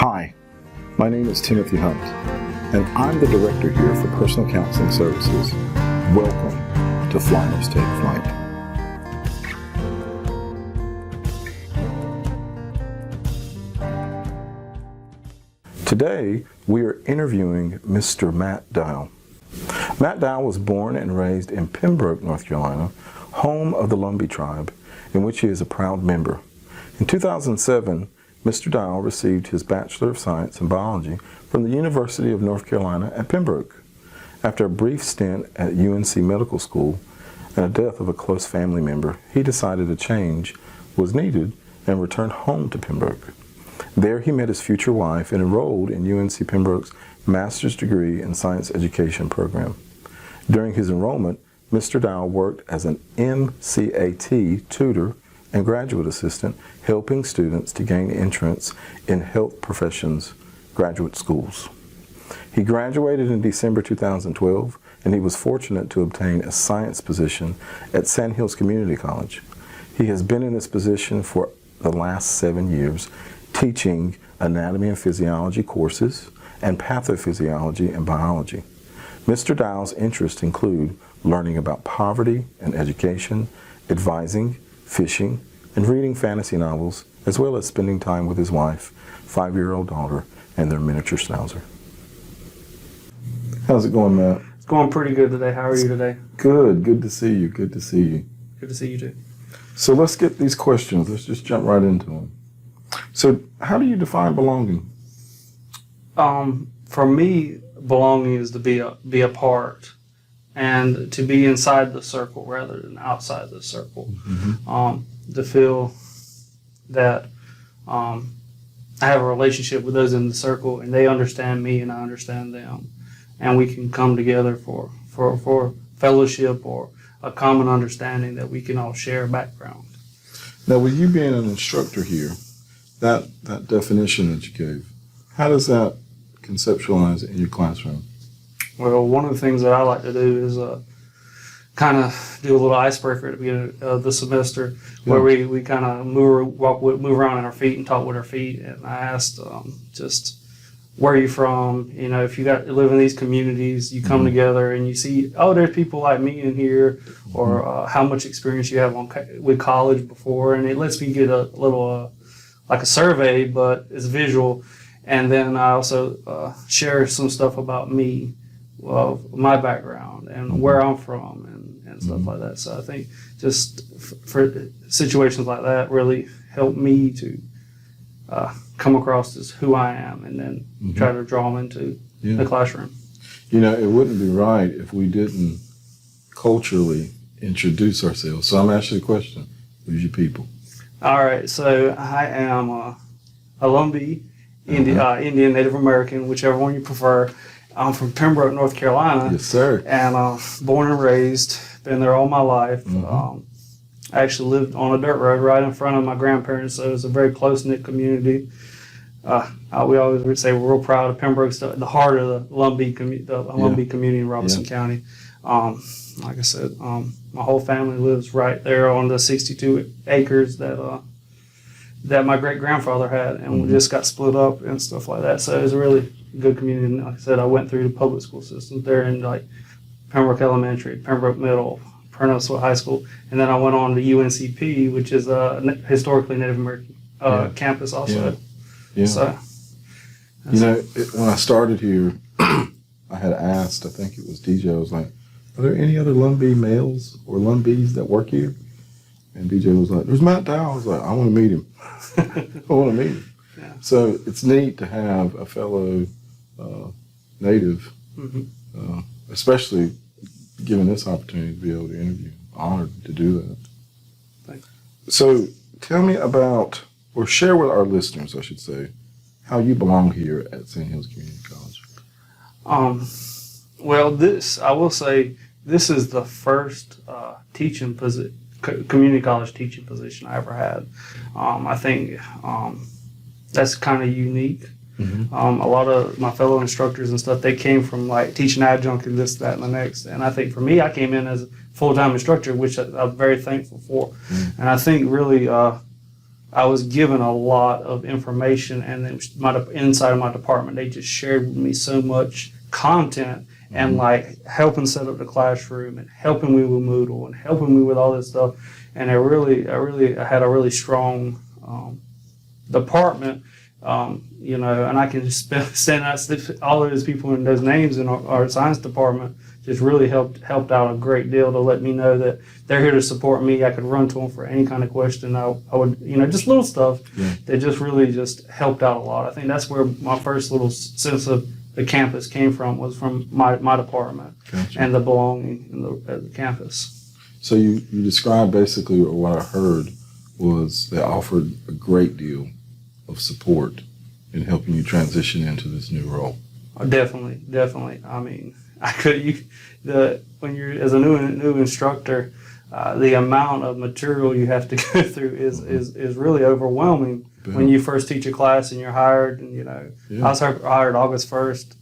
Hi, my name is Timothy Hunt, and I'm the director here for Personal Counseling Services. Welcome to Flyers Take Flight. Today, we are interviewing Mr. Matt Dial. Matt Dial was born and raised in Pembroke, North Carolina, home of the Lumbee tribe, in which he is a proud member. In 2007, Mr. Dial received his Bachelor of Science in Biology from the University of North Carolina at Pembroke. After a brief stint at UNC Medical School and a death of a close family member, he decided a change was needed and returned home to Pembroke. There he met his future wife and enrolled in UNC Pembroke's Master's Degree in Science Education program. During his enrollment, Mr. Dial worked as an MCAT tutor and graduate assistant, helping students to gain entrance in health professions graduate schools. He graduated in December 2012, and he was fortunate to obtain a science position at Sandhills Community College. He has been in this position for the last 7 years, teaching anatomy and physiology courses and pathophysiology and biology. Mr. Dial's interests include learning about poverty and education, advising, fishing, and reading fantasy novels, as well as spending time with his wife, 5-year-old daughter, and their miniature schnauzer. How's it going, Matt? It's going pretty good today. How are you today? Good. Good to see you. Good to see you. Good to see you too. So let's get these questions. Let's just jump right into them. So how do you define belonging? For me, belonging is to be a part and to be inside the circle rather than outside the circle. Mm-hmm. To feel that I have a relationship with those in the circle and they understand me and I understand them, and we can come together for fellowship or a common understanding that we can all share a background. Now, with you being an instructor here, that definition that you gave, how does that conceptualize in your classroom? Well, one of the things that I like to do is kind of do a little icebreaker at the beginning of the semester, where we kind of move around on our feet and talk with our feet. And I asked just where are you from? You know, if you live in these communities, you come together and you see, oh, there's people like me in here, or how much experience you have with college before, and it lets me get a little like a survey, but it's visual. And then I also share some stuff about me, my background, and where I'm from, and stuff like that. So I think just for situations like that really help me to come across as who I am, and then try to draw them into the classroom. You know, it wouldn't be right if we didn't culturally introduce ourselves. So I'm asking you a question. Who's your people? All right. So I am a Lumbee, Indian, Native American, whichever one you prefer. I'm from Pembroke, North Carolina. Yes, sir. And born and raised, been there all my life. I actually lived on a dirt road right in front of my grandparents, so it's a very close-knit community. We always would say we're real proud of Pembroke, the heart of the Lumbee community in Robeson County. Like I said, my whole family lives right there on the 62 acres that my great-grandfather had, and we just got split up and stuff like that. So it was a really good community. And like I said, I went through the public school system there in like Pembroke Elementary, Pembroke Middle, Pernodsville High School, and then I went on to UNCP, which is a historically Native American campus also. Yeah. So, you know, when I started here, I had asked, I think it was DJ, I was like, are there any other Lumbee males or Lumbees that work here? And DJ was like, there's Matt Dial. I was like, I want to meet him. I want to meet him. Yeah. So it's neat to have a fellow Native, especially given this opportunity to be able to interview. Honored to do that. Thanks. So tell me about, or share with our listeners, I should say, how you belong here at Sandhills Community College. Well, I will say, this is the first teaching position, community college teaching position I ever had. I think that's kind of unique. A lot of my fellow instructors and stuff, they came from like teaching adjunct and this, that, and the next. And I think for me, I came in as a full-time instructor, which I'm very thankful for. And I think really I was given a lot of information, and then inside of my department, they just shared with me so much content and like helping set up the classroom and helping me with Moodle and helping me with all this stuff. And I had a really strong department, you know, and I can stand out all of those people and those names in our science department just really helped out a great deal to let me know that they're here to support me. I could run to them for any kind of question. I would, you know, just little stuff that just really just helped out a lot. I think that's where my first little sense of the campus came from, was from my department. Gotcha. And the belonging at the campus. So you described basically what I heard was they offered a great deal of support in helping you transition into this new role. Definitely. I mean, when you're as a new instructor, the amount of material you have to go through is really overwhelming. Yeah. When you first teach a class and you're hired, and you know, I was hired August 1st.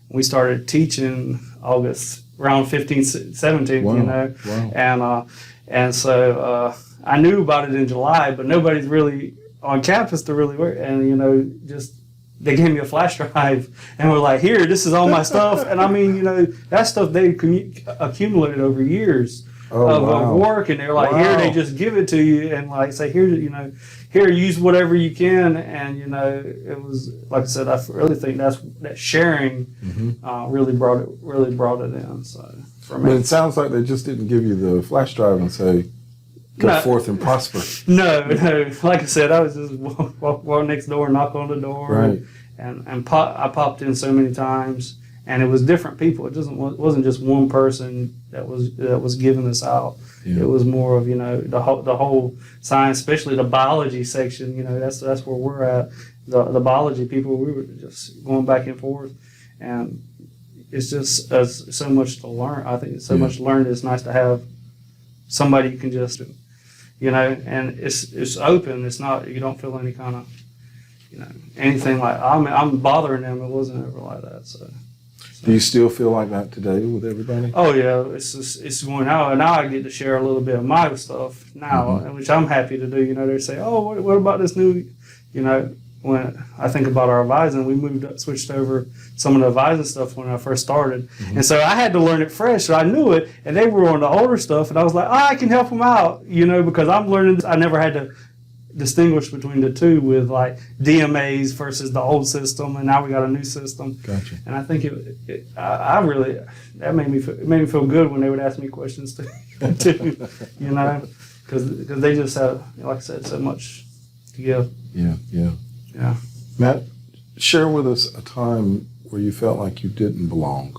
We started teaching August around 15th, 17th, wow. You know, and so I knew about it in July, but nobody's really on campus to really work. And you know, just they gave me a flash drive and were like, "Here, this is all my stuff." And I mean, you know, that stuff they accumulated over years of work, and they're like, "Here," they just give it to you and like say, "Here, you know, here, use whatever you can." And you know, it was like I said, I really think that sharing really brought it in. So for me, but it sounds like they just didn't give you the flash drive and say, "Go forth and prosper." No. Like I said, I was just walk next door, knock on the door, right. and I popped in so many times, and it was different people. It wasn't just one person that was giving this out. Yeah. It was more of, you know, the whole science, especially the biology section. You know, that's where we're at. The biology people, we were just going back and forth, and it's just so much to learn. I think it's so much to learn. It's nice to have somebody you can just, you know, and it's open. It's not, you don't feel any kind of, you know, anything like I'm bothering them. It wasn't ever like that. So. Do you still feel like that today with everybody? Oh yeah, it's going out, and now I get to share a little bit of my stuff now, which I'm happy to do. You know, they say, "Oh, what about this new?" You know, when I think about our advising, we switched over some of the advising stuff when I first started, and so I had to learn it fresh. So I knew it, and they were on the older stuff, and I was like, I can help them out, you know, because I'm learning. I never had to distinguish between the two with like DMAs versus the old system, and now we got a new system. Gotcha. And I think that made me feel good when they would ask me questions too, you know, because they just have, like I said, so much to give. Yeah. Matt, share with us a time where you felt like you didn't belong,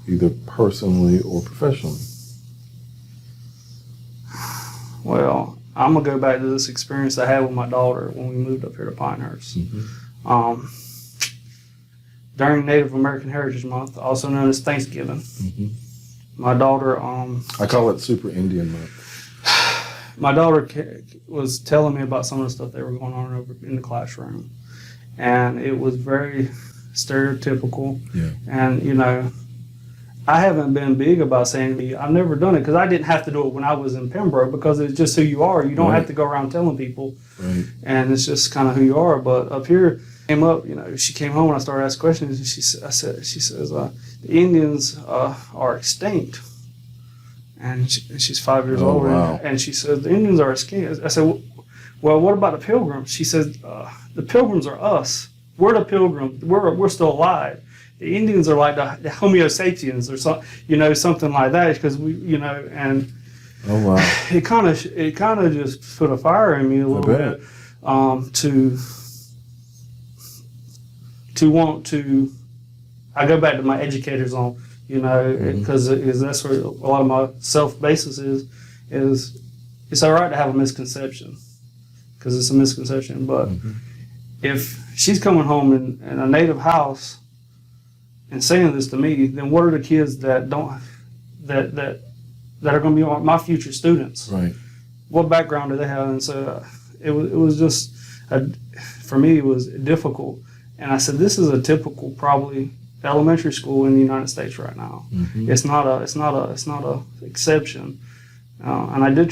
either personally or professionally. Well, I'm going to go back to this experience I had with my daughter when we moved up here to Pinehurst. During Native American Heritage Month, also known as Thanksgiving, my daughter... I call it Super Indian Month. My daughter was telling me about some of the stuff that were going on over in the classroom. And it was very stereotypical. Yeah. And, you know, I haven't been big about saying I've never done it because I didn't have to do it when I was in Pembroke because it's just who you are. You don't have to go around telling people. Right. And it's just kind of who you are. But up here, she came home and I started asking questions, and she says, the Indians are extinct. And she's 5 years old. Wow. And she says, the Indians are extinct. I said, well, what about the Pilgrims? She says, the Pilgrims are us. We're the Pilgrims. We're still alive. The Indians are like the Homo sapiens or something like that, because we, and oh wow, it kind of just put a fire in me a little bit to want to. I go back to my educators on, because that's where a lot of my self basis is it's all right to have a misconception, because it's a misconception, but if she's coming home in a native house and saying this to me, then what are the kids that are going to be my future students? Right. What background do they have? And so it was just for me it was difficult. And I said, this is a typical probably elementary school in the United States right now. It's not a exception. And I did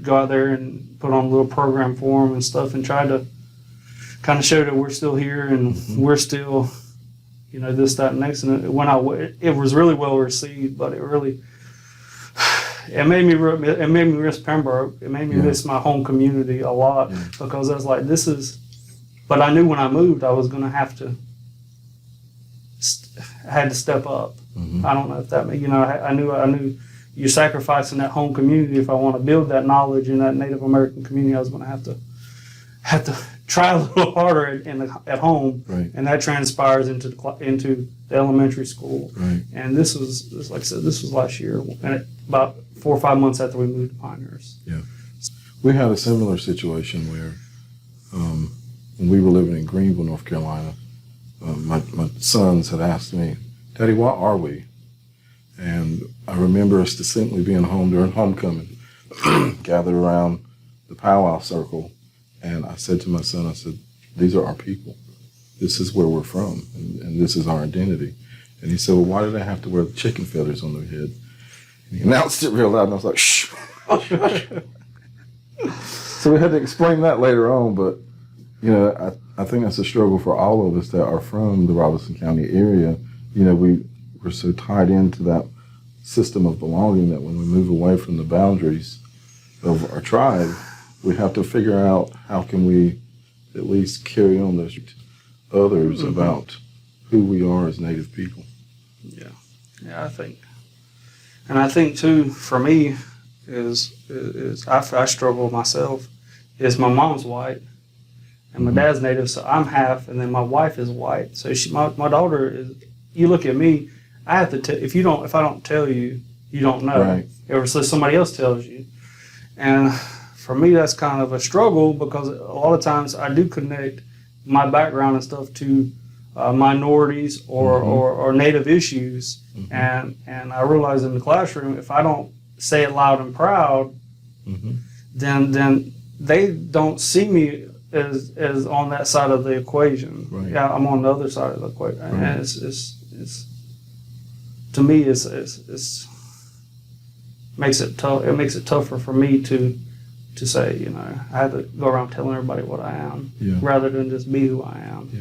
go out there and put on a little program for them and stuff, and tried to kind of show that we're still here and we're still, this, that, and next. And it was really well received, but it made me miss Pembroke. It made me miss my home community a lot, because I was like, but I knew when I moved I was going to have to, I had to step up. I don't know if that, I knew you're sacrificing that home community. If I want to build that knowledge in that Native American community, I was going to have to try a little harder at home, and that transpires into the elementary school. And this was, like I said, this was last year, and about 4 or 5 months after we moved to Pinehurst. Yeah, we had a similar situation where when we were living in Greenville, North Carolina, my sons had asked me, "Daddy, what are we?" And I remember us distinctly being home during homecoming, gathered around the powwow circle. And I said to my son, I said, "These are our people. This is where we're from, and this is our identity." And he said, "Well, why do they have to wear the chicken feathers on their head?" And he announced it real loud, and I was like, "Shh." So we had to explain that later on, but, I think that's a struggle for all of us that are from the Robeson County area. We're so tied into that system of belonging that when we move away from the boundaries of our tribe, we have to figure out how can we at least carry on those others about who we are as Native people. Yeah, I think too, for me, is I struggle myself, is my mom's white and my dad's Native, so I'm half, and then my wife is white. So my daughter is, you look at me, I have to tell, if I don't tell you, you don't know. Right. Or so somebody else tells you. And for me, that's kind of a struggle, because a lot of times I do connect my background and stuff to minorities or Native issues, and I realize in the classroom, if I don't say it loud and proud, then they don't see me as on that side of the equation. Right. Yeah, I'm on the other side of the equation, and it's to me it's makes it tough. It makes it tougher for me to say, I have to go around telling everybody what I am, rather than just be who I am.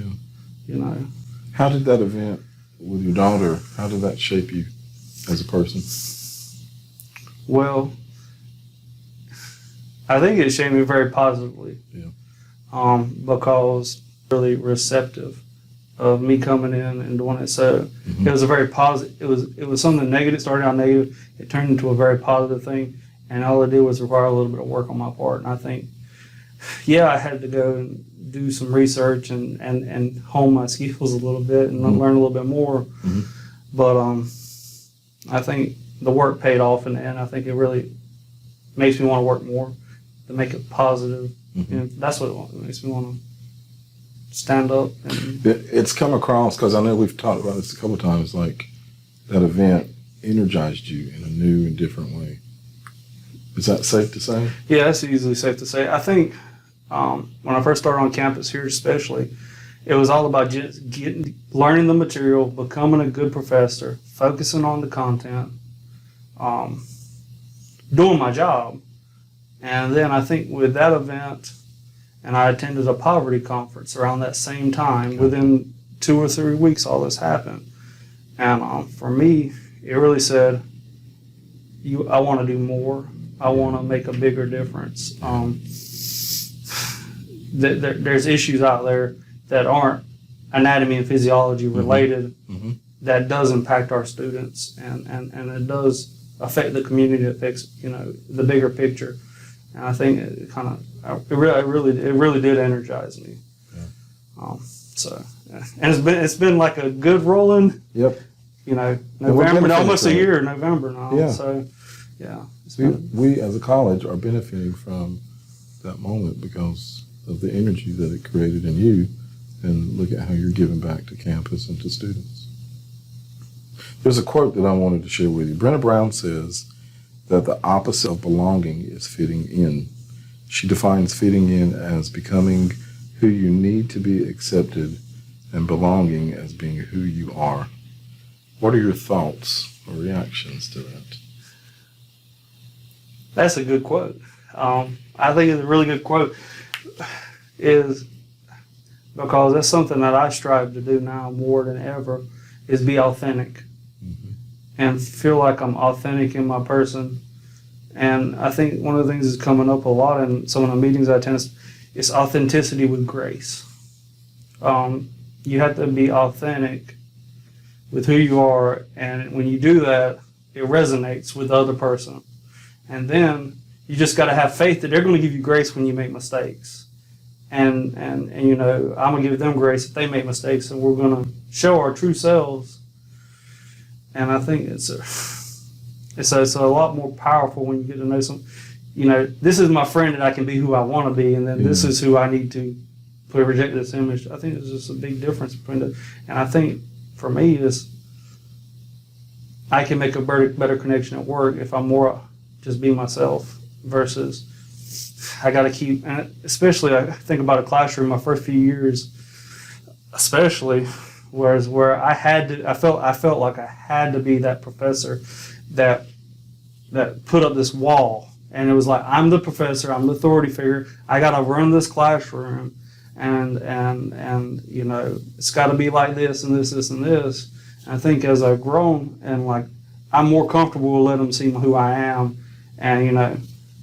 How did that event with your daughter, how did that shape you as a person? Well, I think it shaped me very positively. Because really receptive of me coming in and doing it. So it was a very positive. It was something negative. Started out negative. It turned into a very positive thing. And all it did was require a little bit of work on my part. And I think, I had to go and do some research and hone my skills a little bit and learn a little bit more. But I think the work paid off in the end. I think it really makes me want to work more, to make it positive. That's what makes me want to stand up. It's come across, because I know we've talked about this a couple of times, like that event energized you in a new and different way. Is that safe to say? Yeah, that's easily safe to say. I think when I first started on campus here especially, it was all about just learning the material, becoming a good professor, focusing on the content, doing my job. And then I think with that event, and I attended a poverty conference around that same time, within 2 or 3 weeks all this happened. And for me, it really said, I want to do more. I want to make a bigger difference. There's issues out there that aren't anatomy and physiology related, that does impact our students, and it does affect the community, it affects the bigger picture. And I think it really did energize me. And it's been like a good rolling. November, almost a year. November now. Yeah. So we as a college are benefiting from that moment because of the energy that it created in you, and look at how you're giving back to campus and to students. There's a quote that I wanted to share with you. Brenna Brown says that the opposite of belonging is fitting in. She defines fitting in as becoming who you need to be accepted, and belonging as being who you are. What are your thoughts or reactions to that? That's a good quote. I think it's a really good quote, is because that's something that I strive to do now more than ever, is be authentic and feel like I'm authentic in my person. And I think one of the things that's coming up a lot in some of the meetings I attend is authenticity with grace. You have to be authentic with who you are, and when you do that, it resonates with the other person. And then you just got to have faith that they're going to give you grace when you make mistakes. And you know, I'm going to give them grace if they make mistakes, and we're going to show our true selves. And I think it's a lot more powerful when you get to know some, you know, this is my friend and I can be who I want to be, and then this is who I need to reject this image. I think there's just a big difference between it. And I think for me is I can make a better connection at work if I'm more just be myself versus I got to keep, and especially I think about a classroom my first few years, especially where I felt like I had to be that professor that put up this wall, and it was like, I'm the professor, I'm the authority figure, I got to run this classroom, and you know, it's got to be like this and this and this. And I think as I've grown and like I'm more comfortable letting them see who I am, and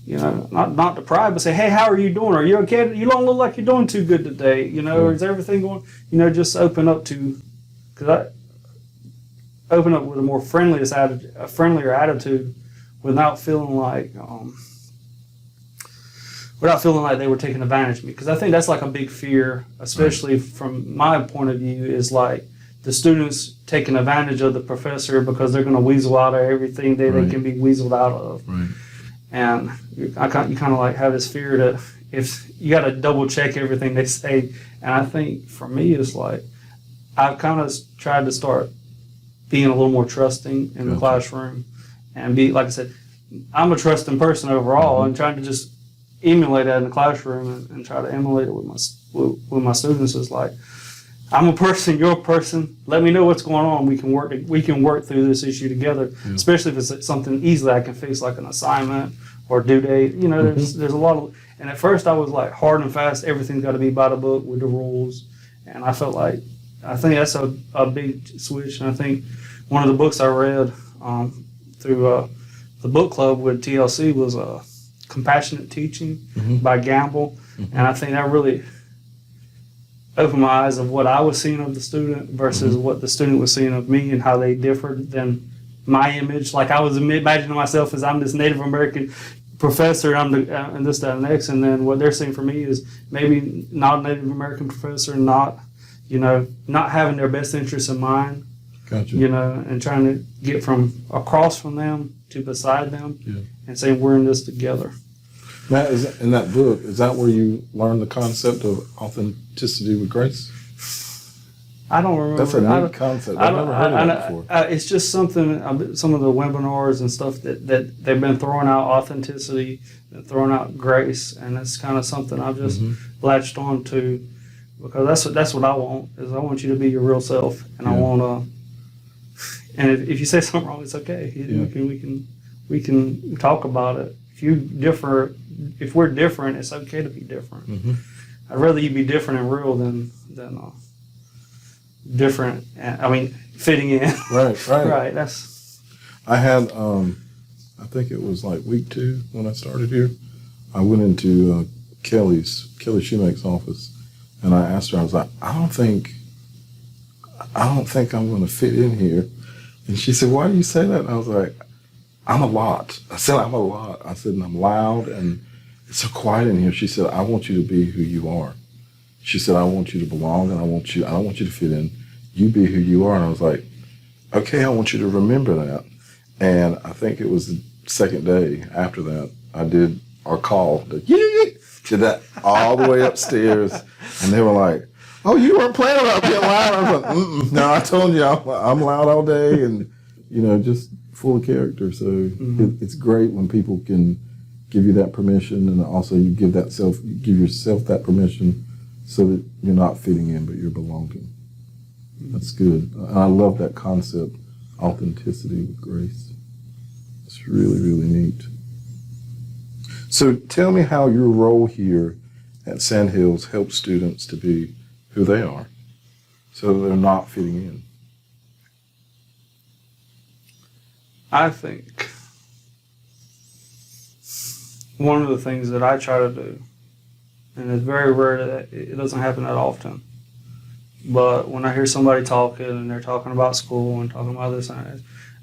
you know, not to pry, but say, hey, how are you doing? Are you okay? You don't look like you're doing too good today. You know, or is everything going? You know, just open up to, because I open up with a more friendlier attitude, without feeling like they were taking advantage of me. Because I think that's like a big fear, especially from my point of view, is like the students taking advantage of the professor because they're going to weasel out of everything they can be weaseled out of. Right. And you kind of like have this fear that if you got to double check everything they say. And I think for me, it's like I've kind of tried to start being a little more trusting in the classroom, and be, like I said, I'm a trusting person overall, and trying to just emulate that in the classroom and try to emulate it with my students is like, I'm a person, you're a person. Let me know what's going on. We can work through this issue together. Yeah. Especially if it's something easily I can fix, like an assignment or due date. You know, there's a lot of. And at first I was like hard and fast. Everything's got to be by the book with the rules. And I felt like I think that's a big switch. And I think one of the books I read through the book club with TLC was Compassionate Teaching by Gamble, and I think that really opened my eyes of what I was seeing of the student versus what the student was seeing of me, and how they differed than my image. Like I was imagining myself as I'm this Native American professor, I'm and this, that, and next, and then what they're seeing for me is maybe not a Native American professor, not having their best interests in mind. Gotcha. You know, and trying to get from across from them to beside them, and saying we're in this together. Matt, in that book, is that where you learned the concept of authenticity with grace? I don't remember. That's a neat concept. I've never heard of that before. It's just something, some of the webinars and stuff that they've been throwing out authenticity and throwing out grace, and it's kind of something I've just latched on to, because that's what I want, is I want you to be your real self, and I want to. And if you say something wrong, it's okay. We can talk about it. If we're different, it's okay to be different. I'd rather you be different and real than different. I mean, fitting in. Right. Right. I had. I think it was like week 2 when I started here. I went into Kelly Shoemake's office, and I asked her. I was like, I don't think I'm going to fit in here. And she said, why do you say that? And I was like, I'm a lot. I said, I'm a lot. I said, and I'm loud, and it's so quiet in here. She said, I want you to be who you are. She said, I want you to belong, and I don't want you to fit in. You be who you are. And I was like, okay, I want you to remember that. And I think it was the second day after that, I did our call. Did that all the way upstairs. And they were like, oh, you weren't planning on being loud. I was like, no, I told you I'm loud all day, and just full of character. So it's great when people can give you that permission, and also you give yourself that permission, so that you're not fitting in, but you're belonging. That's good. And I love that concept, authenticity with grace. It's really, really neat. So tell me how your role here at Sandhills helps students to be who they are, so they're not fitting in. I think one of the things that I try to do, and it's very rare that it doesn't happen that often, but when I hear somebody talking and they're talking about school and talking about this and that,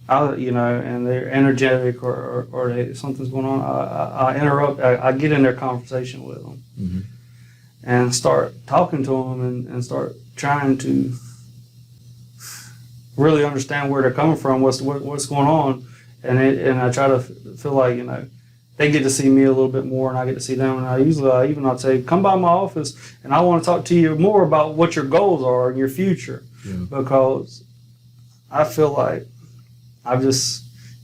and they're energetic or something's going on, I interrupt, I get in their conversation with them Mm-hmm. and start talking to them and start trying to really understand where they're coming from, what's going on, and I try to feel like they get to see me a little bit more, and I get to see them. And I'd say, come by my office, and I want to talk to you more about what your goals are in your future, because I feel like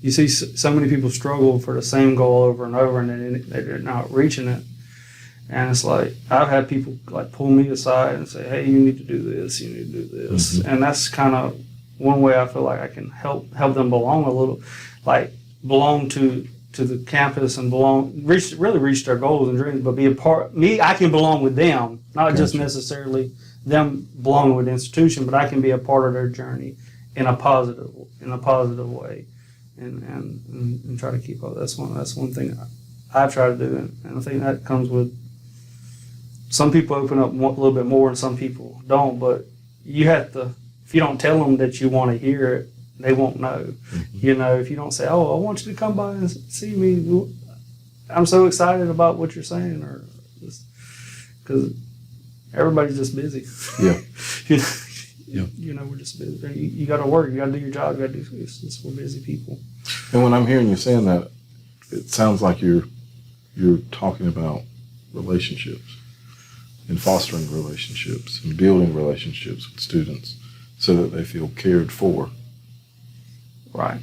you see so many people struggle for the same goal over and over, and they're not reaching it. And it's like, I've had people like pull me aside and say, hey, you need to do this, you need to do this. Mm-hmm. And that's kind of one way I feel like I can help them belong a little, like belong to the campus and really reach their goals and dreams, but be a part. I can belong with them, not just necessarily them belonging with the institution, but I can be a part of their journey in a positive way, and try to keep up. That's one thing I try to do, and I think that comes with some people open up a little bit more and some people don't. But you have to, if you don't tell them that you want to hear it, they won't know. Mm-hmm. If you don't say, "Oh, I want you to come by and see me. I'm so excited about what you're saying," or because everybody's just busy. Yeah. We're just busy. You got to work. You got to do your job. You got to do this. We're busy people. And when I'm hearing you saying that, it sounds like you're talking about relationships and fostering relationships and building relationships with students so that they feel cared for. Right.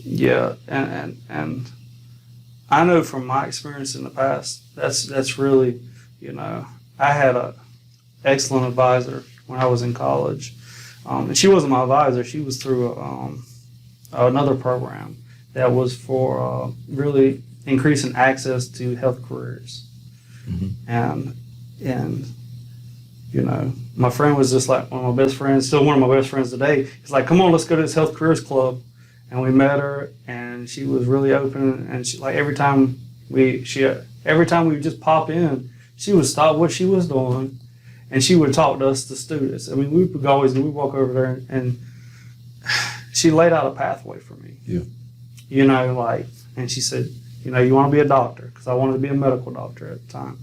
Yeah. And I know from my experience in the past, that's really, I had a excellent advisor when I was in college. And she wasn't my advisor. She was through another program that was for really increasing access to health careers. Mm-hmm. And my friend was just like one of my best friends, still one of my best friends today. He's like, come on, let's go to this health careers club. And we met her, and she was really open. And she, like, every time we just pop in, she would stop what she was doing, and she would talk to us, the students. I mean, we walk over there, and she laid out a pathway for me. Yeah. And she said, you want to be a doctor, because I wanted to be a medical doctor at the time.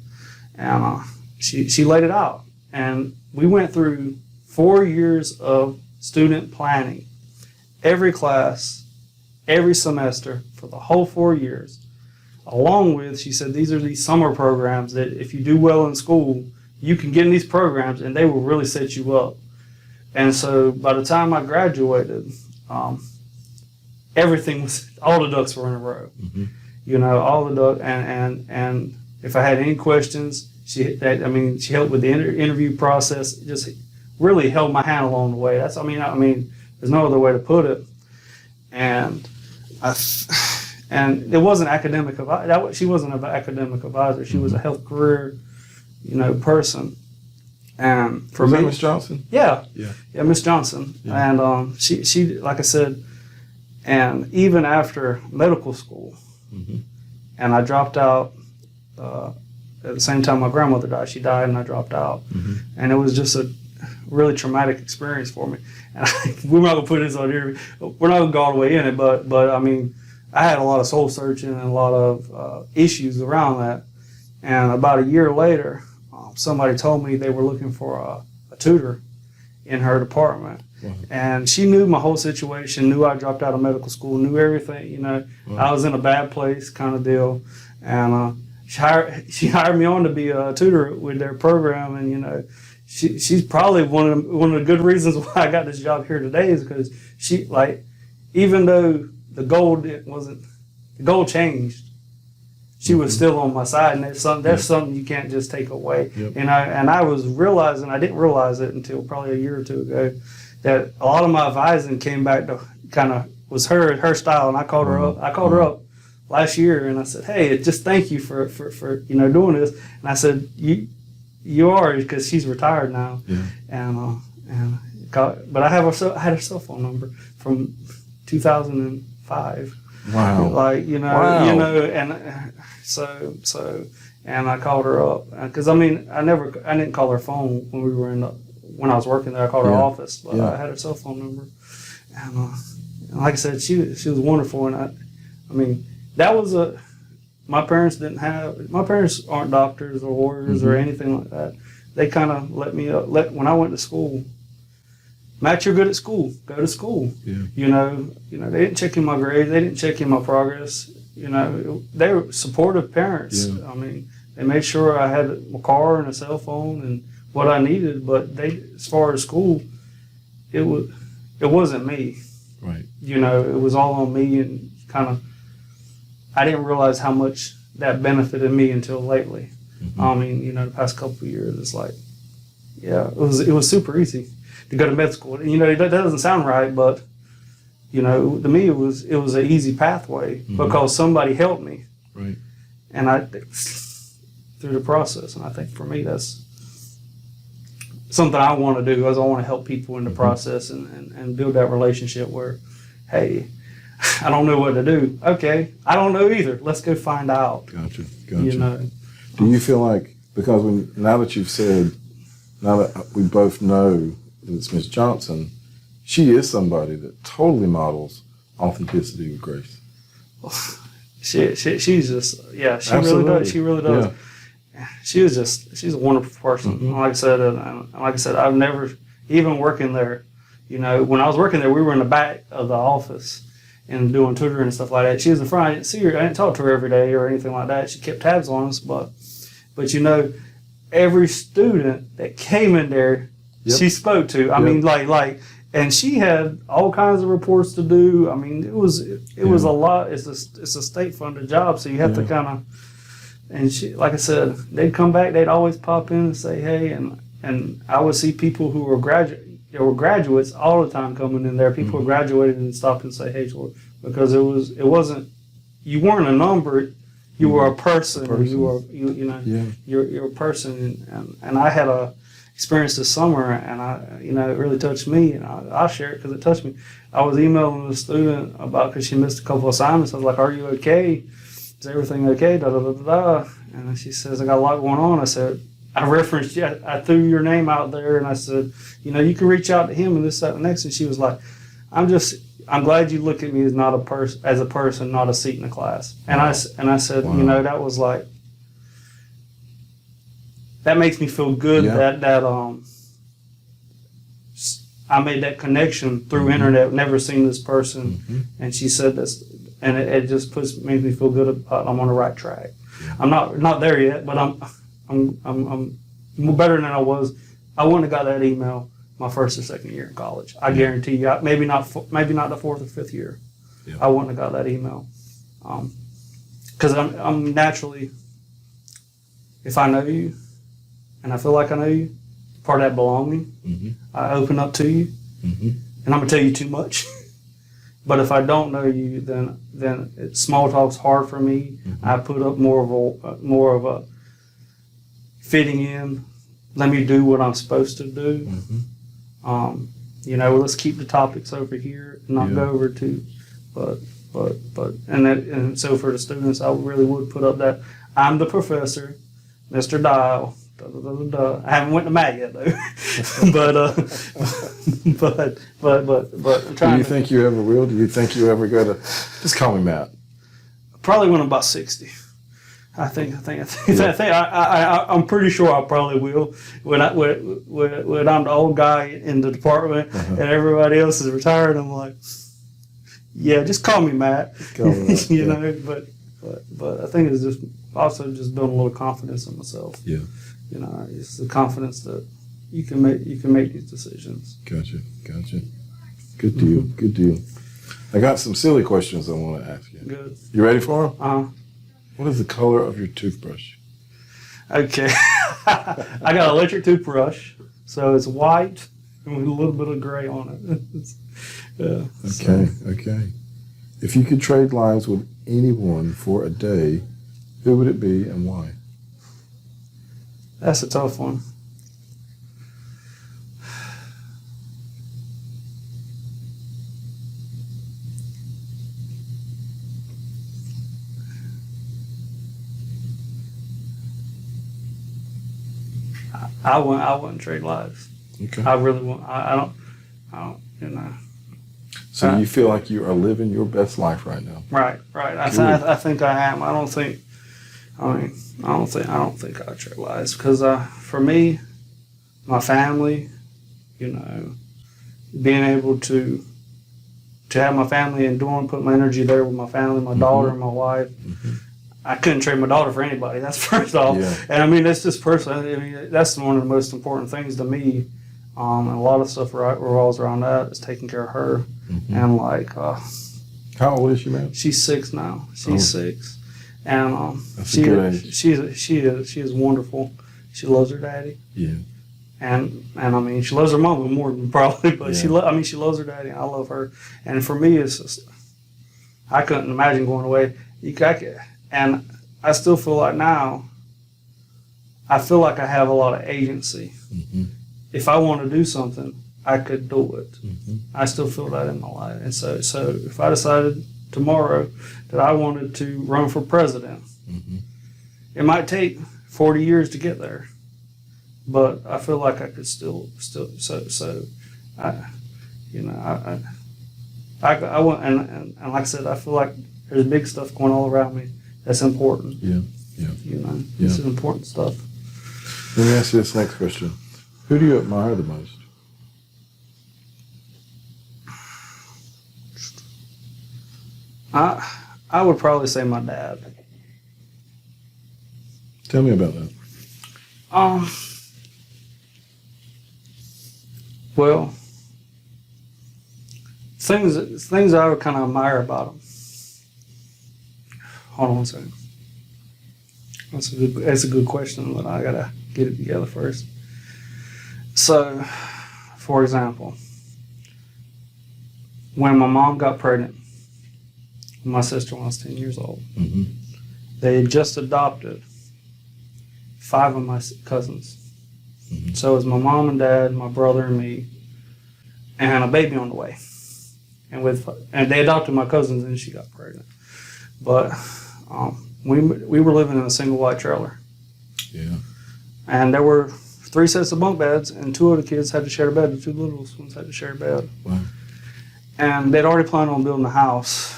And she laid it out. And we went through 4 years of student planning, every class, every semester for the whole 4 years. Along with, she said, these are these summer programs that if you do well in school, you can get in these programs and they will really set you up. And so by the time I graduated, everything was, all the ducks were in a row. Mm-hmm. All the ducks, and if I had any questions, she helped with the interview process, just really held my hand along the way. There's no other way to put it. And it wasn't academic. She wasn't an academic advisor. She was a health career, person. And for me, Miss Johnson? Yeah, Miss Johnson. Yeah. And she, like I said, and even after medical school, mm-hmm. and I dropped out at the same time my grandmother died. She died, and I dropped out, mm-hmm. and it was just a really traumatic experience for me. And we're not gonna put this on here. We're not gonna go all the way in it, but I had a lot of soul searching and a lot of issues around that. And about a year later, somebody told me they were looking for a tutor in her department. Wow. And she knew my whole situation, knew I dropped out of medical school, knew everything. Wow. I was in a bad place, kind of deal. And she hired me on to be a tutor with their program. And she's probably one of the good reasons why I got this job here today, is because she, even though the goal changed, she was still on my side, and there's something you can't just take away. Yep. And I was realizing, I didn't realize it until probably a year or two ago, that a lot of my advising came back to kind of was her style, and I called her up last year, and I said, hey, just thank you for doing this. And I said, you are, because she's retired now, but I had her cell phone number from 2005. Wow. Like and and I called her up because I didn't call her phone when I was working there. I called her office, but I had her cell phone number, and like I said, she was wonderful, and that was my parents aren't doctors or lawyers or anything like that. They kind of let me when I went to school. Matt, you're good at school. Go to school. Yeah. They didn't check in my grades. They didn't check in my progress. They were supportive parents. Yeah. They made sure I had a car and a cell phone and what I needed. But as far as school, it wasn't me. Right. It was all on me, and kind of I didn't realize how much that benefited me until lately. Mm-hmm. The past couple of years, it's like, it was super easy to go to med school. That doesn't sound right, but to me it was an easy pathway because somebody helped me, right? And I through the process. And I think for me that's something I want to do. Is I want to help people in the process and build that relationship where, hey, I don't know what to do. Okay, I don't know either. Let's go find out. Gotcha. Do you feel like, because now that we both know that it's Miss Johnson, she is somebody that totally models authenticity with grace. She's just she Absolutely. really does. She really does. Yeah. She's a wonderful person. Mm-hmm. Like I said, I've never, even working there, when I was working there, we were in the back of the office and doing tutoring and stuff like that. She was in front. I didn't see her. I didn't talk to her every day or anything like that. She kept tabs on us, but every student that came in there, she spoke to. And she had all kinds of reports to do. It was a lot. It's a state funded job, so you have to kind of. And she, like I said, they'd come back. They'd always pop in and say, "Hey," and I would see people who were graduates all the time coming in there. People who graduated and stop and say, "Hey, George," because it wasn't. You weren't a number. You were a person. You're a person. And I had a experience this summer, and it really touched me, and I'll share it because it touched me. I was emailing a student because she missed a couple of assignments. I was like, "Are you okay? Is everything okay?" Da da da da da. And she says, "I got a lot going on." I said, I referenced you. I threw your name out there, and I said, you can reach out to him and this, that, and the next. And she was like, I'm glad you look at me as a person, not a seat in the class. And I said, that was like, that makes me feel good that I made that connection through internet. Never seen this person, and she said this, and it just makes me feel good about I'm on the right track. I'm not there yet, but I'm better than I was. I wouldn't have got that email my first or second year in college. I guarantee you, maybe not the fourth or fifth year. Yeah. I wouldn't have got that email, because I'm naturally, if I know you, and I feel like I know you, part of that belonging. I open up to you, and I'm gonna tell you too much. But if I don't know you, then small talk's hard for me. I put up more of a fitting in. Let me do what I'm supposed to do. Let's keep the topics over here and not go over to, and so for the students, I really would put up that I'm the professor, Mr. Dial. Da, da, da, da, da. I haven't went to Matt yet though, but I'm trying. Do you think you ever will? Do you think you ever go to? Just call me Matt. Probably when I'm about 60. I'm pretty sure I probably will when I'm the old guy in the department and everybody else is retired. I'm like, yeah, just call me Matt. But I think it's just also just building a little confidence in myself. Yeah. It's the confidence that you can make these decisions. Gotcha. Good deal. I got some silly questions I want to ask you. Good. You ready for them? What is the color of your toothbrush? Okay. I got an electric toothbrush, so it's white and with a little bit of gray on it. Okay. If you could trade lives with anyone for a day, who would it be and why? That's a tough one. I wouldn't trade lives. Okay. I really won't. I don't, you know. So you feel like you are living your best life right now? Right. I think I am. I don't think I'd trade lives because for me, my family, you know, being able to have my family and put my energy there with my family, my daughter and my wife. Mm-hmm. I couldn't trade my daughter for anybody. That's first off. Yeah. And I mean, that's just personal. I mean, that's one of the most important things to me. And a lot of stuff revolves around that is taking care of her. Mm-hmm. And like, how old is she, man? she's 6 now. She's 6, and That's a good age. she is wonderful. She loves her daddy. Yeah. And I mean, she loves her mama more than probably, but Yeah. she loves her daddy. And I love her. And for me, it's just, I couldn't imagine going away. And I still feel like now, I feel like I have a lot of agency. Mm-hmm. If I want to do something, I could do it. Mm-hmm. I still feel that in my life. And so if I decided tomorrow that I wanted to run for president, Mm-hmm. it might take 40 years to get there, but I feel like I could still I want, and like I said, I feel like there's big stuff going all around me that's important. Yeah. Yeah. You know, Yeah. this is important stuff. Let me ask you this next question. Who do you admire the most? I would probably say my dad. Tell me about that. Well, things I would kind of admire about him. Hold on a second. That's a good question, but I gotta get it together first. So, for example, when my mom got pregnant with my sister when I was 10 years old, Mm-hmm. they had just adopted 5 of my cousins. Mm-hmm. So it was my mom and dad, my brother and me, and a baby on the way. And they adopted my cousins and she got pregnant. But we were living in a single white trailer. Yeah. And there were 3 sets of bunk beds, and 2 of the kids had to share a bed. The 2 little ones had to share a bed. Wow. And they'd already planned on building a house,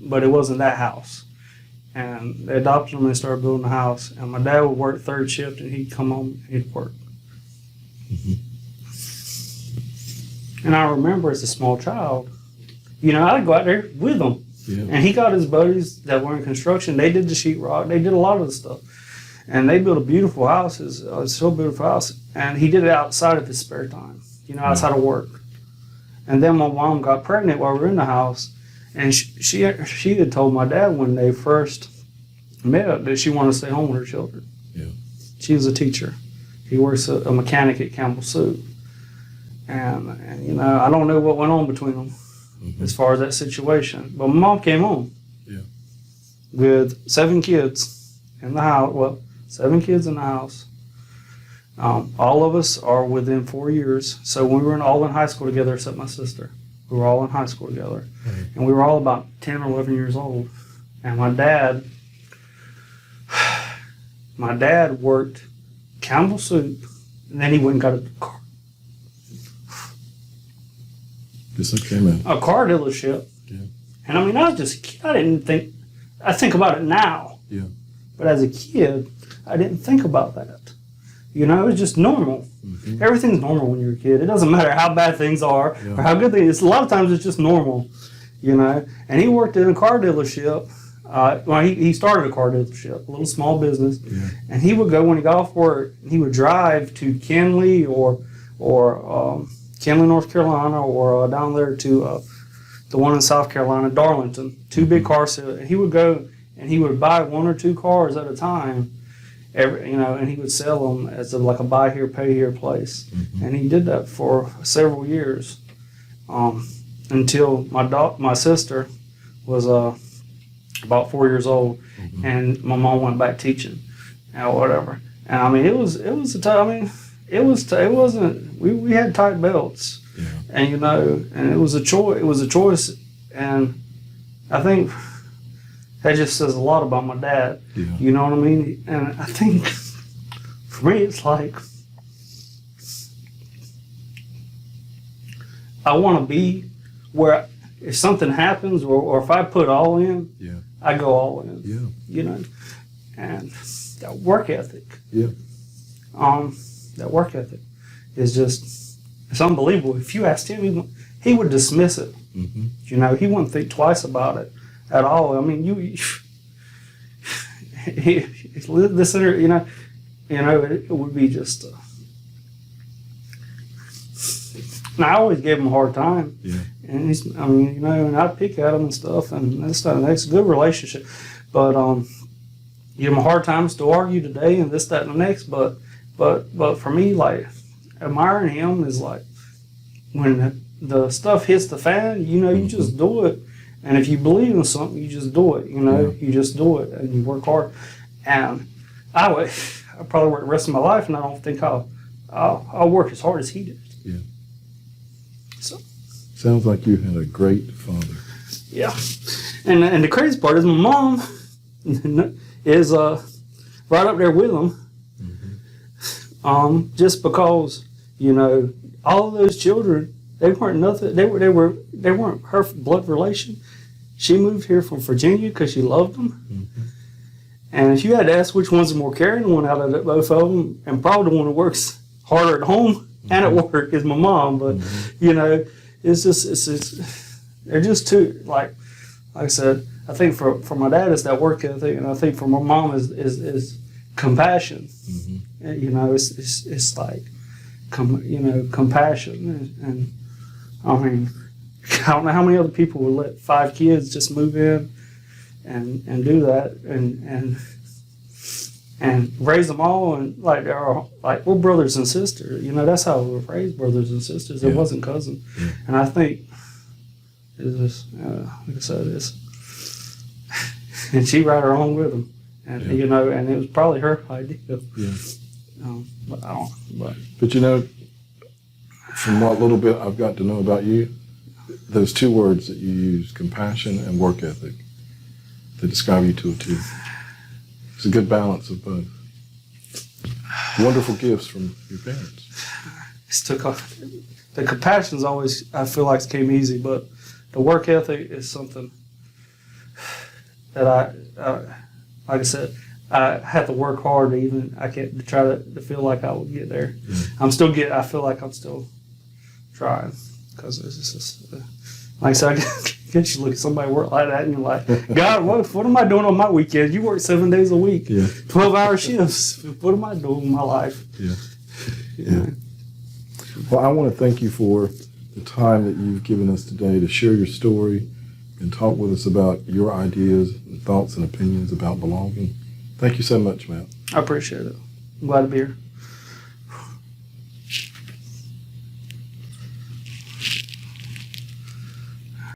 but it wasn't that house. And they adopted them and they started building a house. And my dad would work 3rd shift, and he'd come home and he'd work. Mm-hmm. And I remember as a small child, you know, I'd go out there with him. Yeah. And he got his buddies that were in construction. They did the sheetrock. They did a lot of the stuff. And they built a beautiful house. It's a so beautiful house. And he did it outside of his spare time, you know, outside of work. And then my mom got pregnant while we were in the house. And she had told my dad when they first met that she wanted to stay home with her children. Yeah. She was a teacher. He works a mechanic at Campbell Soup. And, you know, I don't know what went on between them. Mm-hmm. As far as that situation. But my mom came home with 7 kids in the house. Well, 7 kids in the house. All of us are within 4 years. So we were all in high school together except my sister. We were all in high school together. Right. And we were all about 10 or 11 years old. And my dad worked Campbell Soup, and then he went and got a car. It's okay, man. A car dealership. Yeah. And I mean, I was just a kid. I think about it now. Yeah. But as a kid, I didn't think about that. You know, it was just normal. Mm-hmm. Everything's normal when you're a kid. It doesn't matter how bad things are or how good things are. A lot of times it's just normal, you know. And he worked in a car dealership. He started a car dealership, a little small business. Yeah. And he would go when he got off work, he would drive to Kenley or Kenley, North Carolina, or down there to the one in South Carolina, Darlington. 2 big car sales. And he would go and he would buy 1 or 2 cars at a time, and he would sell them as like a buy here, pay here place. Mm-hmm. And he did that for several years. until my sister was about 4 years old, and my mom went back teaching, and whatever. And I mean, it was a tough. I mean, it wasn't. We had tight belts, and and it was a choice. It was a choice, and I think that just says a lot about my dad. Yeah. You know what I mean? And I think for me, it's like I want to be where if something happens or if I put all in, I go all in. Yeah. And that work ethic. Yeah. That work ethic is it's unbelievable. If you asked him, he would dismiss it. Mm-hmm. He wouldn't think twice about it at all. I mean, it would be just. And I always gave him a hard time. Yeah. And and I'd pick at him and stuff, and that's a good relationship. But give him a hard time, still argue today, and this, that, and the next. But for me, like admiring him is like when the stuff hits the fan, you just do it. And if you believe in something, you just do it. You just do it, and you work hard. And I probably work the rest of my life, and I don't think I'll work as hard as he did. Yeah. So. Sounds like you had a great father. Yeah. And the crazy part is my mom is right up there with him. Mm-hmm. Just because all of those children, they weren't nothing. They weren't her blood relation. She moved here from Virginia because she loved them. Mm-hmm. And if you had to ask which one's the more caring one out of both of them, and probably the one who works harder at home and at work is my mom. But it's just they're just too like I said. I think for my dad it's that work ethic, and I think for my mom is compassion. Mm-hmm. It's like compassion, and I mean I don't know how many other people would let 5 kids just move in and do that and raise them all, and like we're brothers and sisters. That's how we were raised, brothers and sisters. It wasn't cousins. Yeah. And I think it's just like I said, it's and she right along with them, and and it was probably her idea. Yeah. But I don't. But from what little bit I've got to know about you, those 2 words that you use, compassion and work ethic, they describe you to a T. It's a good balance of both. Wonderful gifts from your parents. The compassion's always, I feel like, came easy, but the work ethic is something that like I said, I have to work hard to try to feel like I would get there. Yeah. I feel like I'm still trying, because it's just, like I said, I guess you look at somebody work like that and you're like, God, what am I doing on my weekends? You work 7 days a week, 12-hour shifts. What am I doing in my life? Yeah. Well, I want to thank you for the time that you've given us today to share your story and talk with us about your ideas and thoughts and opinions about belonging. Thank you so much, Matt. I appreciate it. I'm glad to be here.